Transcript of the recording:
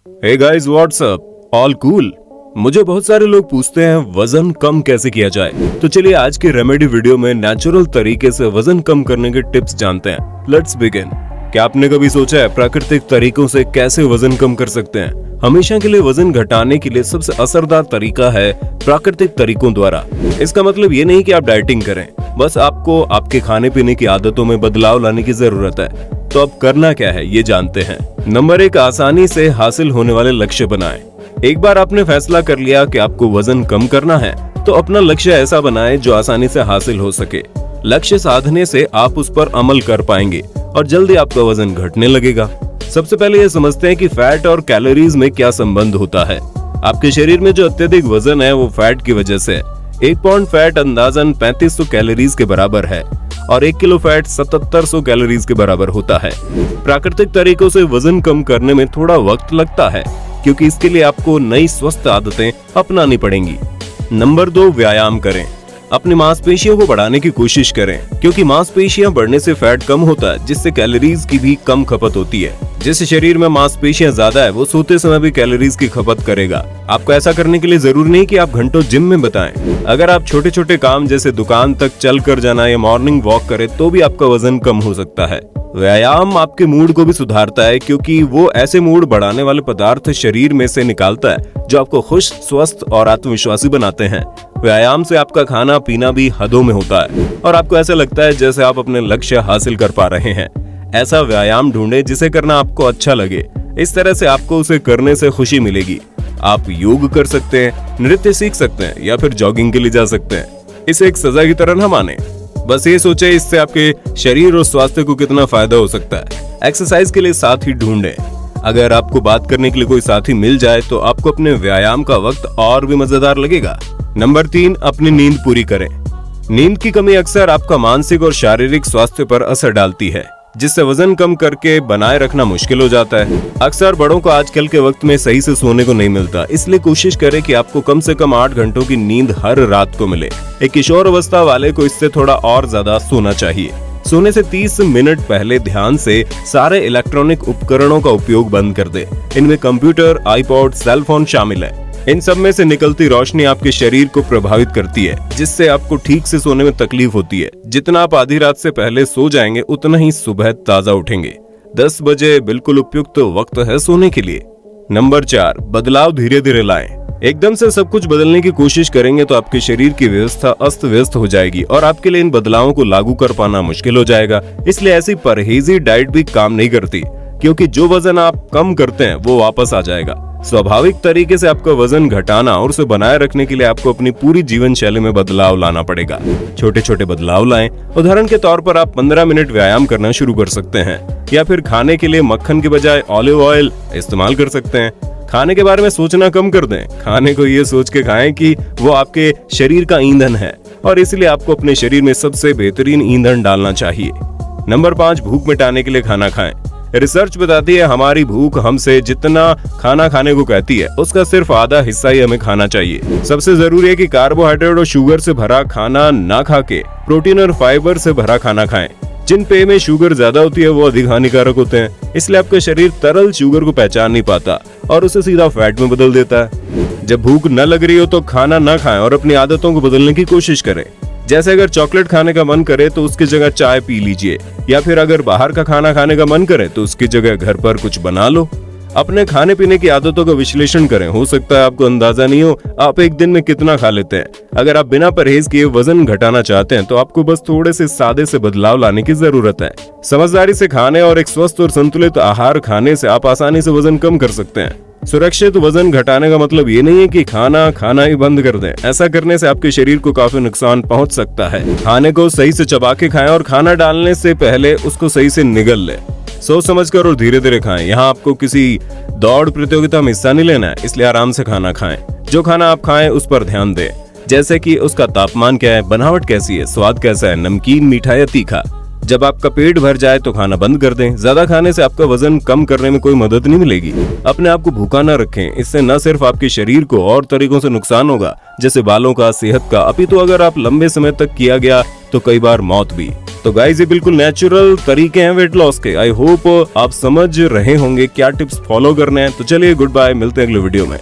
हे guys, what's up, all cool. मुझे बहुत सारे लोग पूछते हैं वजन कम कैसे किया जाए, तो चलिए आज की रेमेडी वीडियो में नेचुरल तरीके से वजन कम करने के टिप्स जानते हैं। Let's begin. क्या आपने कभी सोचा है प्राकृतिक तरीकों से कैसे वजन कम कर सकते हैं? हमेशा के लिए वजन घटाने के लिए सबसे असरदार तरीका है प्राकृतिक तरीकों द्वारा। इसका मतलब ये नहीं कि आप डाइटिंग करें, बस आपको आपके खाने पीने की आदतों में बदलाव लाने की जरूरत है। तो अब करना क्या है ये जानते हैं। नंबर 1, आसानी से हासिल होने वाले लक्ष्य बनाएं। एक बार आपने फैसला कर लिया कि आपको वजन कम करना है, तो अपना लक्ष्य ऐसा बनाएं जो आसानी से हासिल हो सके। लक्ष्य साधने से आप उस पर अमल कर पाएंगे और जल्दी आपका वजन घटने लगेगा। सबसे पहले ये समझते हैं कि फैट और कैलोरीज में क्या संबंध होता है। आपके शरीर में जो अत्यधिक वजन है वो फैट की वजह से है। 1 पाउंड फैट अंदाजन 3500 कैलोरीज के बराबर है और 1 किलो फैट 7700 कैलोरीज के बराबर होता है। प्राकृतिक तरीकों से वजन कम करने में थोड़ा वक्त लगता है, क्योंकि इसके लिए आपको नई स्वस्थ आदतें अपनानी पड़ेंगी। नंबर 2, व्यायाम करें। अपनी मांसपेशियों को बढ़ाने की कोशिश करें, क्योंकि मांसपेशियां बढ़ने से फैट कम होता है, जिससे कैलोरीज की भी कम खपत होती है। जिस शरीर में मांसपेशियां ज्यादा है वो सोते समय भी कैलोरीज की खपत करेगा। आपको ऐसा करने के लिए जरूरी नहीं कि आप घंटों जिम में बिताएं। अगर आप छोटे छोटे काम जैसे दुकान तक चल कर जाना या मॉर्निंग वॉक करें तो भी आपका वजन कम हो सकता है। व्यायाम आपके मूड को भी सुधारता है, क्योंकि वो ऐसे मूड बढ़ाने वाले पदार्थ शरीर में से निकालता है जो आपको खुश, स्वस्थ और आत्मविश्वासी बनाते हैं। व्यायाम से आपका खाना पीना भी हदों में होता है और आपको ऐसा लगता है जैसे आप अपने लक्ष्य हासिल कर पा रहे हैं। ऐसा व्यायाम ढूंढें जिसे करना आपको अच्छा लगे। इस तरह से आपको उसे करने से खुशी मिलेगी। आप योग कर सकते हैं, नृत्य सीख सकते हैं या फिर जॉगिंग के लिए जा सकते हैं। इसे एक सजा की तरह न माने, बस ये सोचे इससे आपके शरीर और स्वास्थ्य को कितना फायदा हो सकता है। एक्सरसाइज के लिए साथी ढूंढें। अगर आपको बात करने के लिए कोई साथी मिल जाए तो आपको अपने व्यायाम का वक्त और भी मजेदार लगेगा। नंबर 3, अपनी नींद पूरी करें। नींद की कमी अक्सर आपका मानसिक और शारीरिक स्वास्थ्य पर असर डालती है, जिससे वजन कम करके बनाए रखना मुश्किल हो जाता है। अक्सर बड़ों को आजकल के वक्त में सही से सोने को नहीं मिलता, इसलिए कोशिश करें कि आपको कम से कम 8 घंटों की नींद हर रात को मिले। एक किशोर अवस्था वाले को इससे थोड़ा और ज्यादा सोना चाहिए। सोने से 30 मिनट पहले ध्यान से सारे इलेक्ट्रॉनिक उपकरणों का उपयोग बंद कर दे। इनमें कंप्यूटर, आईपॉड, सेल फोन शामिल है। इन सब में से निकलती रोशनी आपके शरीर को प्रभावित करती है, जिससे आपको ठीक से सोने में तकलीफ होती है। जितना आप आधी रात से पहले सो जाएंगे उतना ही सुबह ताजा उठेंगे। 10 बजे बिल्कुल उपयुक्त वक्त है सोने के लिए। नंबर 4, बदलाव धीरे धीरे लाएं। एकदम से सब कुछ बदलने की कोशिश करेंगे तो आपके शरीर की व्यवस्था अस्त व्यस्त हो जाएगी और आपके लिए इन बदलावों को लागू कर पाना मुश्किल हो जाएगा। इसलिए ऐसी परहेजी डाइट भी काम नहीं करती, क्योंकि जो वजन आप कम करते हैं वो वापस आ जाएगा। स्वाभाविक तरीके से आपका वजन घटाना और उसे बनाए रखने के लिए आपको अपनी पूरी जीवन शैली में बदलाव लाना पड़ेगा। छोटे छोटे बदलाव लाएं। उदाहरण के तौर पर आप 15 मिनट व्यायाम करना शुरू कर सकते हैं, या फिर खाने के लिए मक्खन के बजाय ऑलिव ऑयल इस्तेमाल कर सकते हैं। खाने के बारे में सोचना कम कर दें। खाने को ये सोच के खाएं कि वो आपके शरीर का ईंधन है और इसलिए आपको अपने शरीर में सबसे बेहतरीन ईंधन डालना चाहिए। नंबर 5, भूख मिटाने के लिए खाना खाएं। रिसर्च बताती है हमारी भूख हमसे जितना खाना खाने को कहती है उसका सिर्फ आधा हिस्सा ही हमें खाना चाहिए। सबसे जरूरी है कि कार्बोहाइड्रेट और शुगर से भरा खाना ना खा के प्रोटीन और फाइबर से भरा खाना खाएं। जिन पेय में शुगर ज्यादा होती है वो अधिक हानिकारक होते हैं, इसलिए आपका शरीर तरल शुगर को पहचान नहीं पाता और उसे सीधा फैट में बदल देता है। जब भूख न लग रही हो तो खाना ना खाएं और अपनी आदतों को बदलने की कोशिश करें। जैसे अगर चॉकलेट खाने का मन करे तो उसकी जगह चाय पी लीजिए, या फिर अगर बाहर का खाना खाने का मन करे तो उसकी जगह घर पर कुछ बना लो। अपने खाने पीने की आदतों का विश्लेषण करें। हो सकता है आपको अंदाजा नहीं हो आप एक दिन में कितना खा लेते हैं। अगर आप बिना परहेज किए वजन घटाना चाहते हैं तो आपको बस थोड़े से सादे से बदलाव लाने की जरूरत है। समझदारी से खाने और एक स्वस्थ और संतुलित आहार खाने से आप आसानी से वजन कम कर सकते हैं। सुरक्षित वजन घटाने का मतलब ये नहीं है कि खाना खाना ही बंद कर दें। ऐसा करने से आपके शरीर को काफी नुकसान पहुंच सकता है। खाने को सही से चबा के खाएं और खाना डालने से पहले उसको सही से निगल लें। सोच समझकर और धीरे धीरे खाएं। यहाँ आपको किसी दौड़ प्रतियोगिता में हिस्सा नहीं लेना है, इसलिए आराम से खाना खाएं। जो खाना आप खाएं उस पर ध्यान दें, जैसे कि उसका तापमान क्या है, बनावट कैसी है, स्वाद कैसा है, नमकीन, मीठा या तीखा। जब आपका पेट भर जाए तो खाना बंद कर दें। ज्यादा खाने से आपका वजन कम करने में कोई मदद नहीं मिलेगी। अपने आप को भूखा न रखें, इससे न सिर्फ आपके शरीर को और तरीकों से नुकसान होगा जैसे बालों का, सेहत का, अपितु अगर आप लंबे समय तक किया गया तो कई बार मौत भी। तो गाइस ये बिल्कुल नेचुरल तरीके हैं वेट लॉस के। आई होप आप समझ रहे होंगे क्या टिप्स फॉलो करने हैं। तो चलिए गुड बाय, मिलते हैं अगले वीडियो में।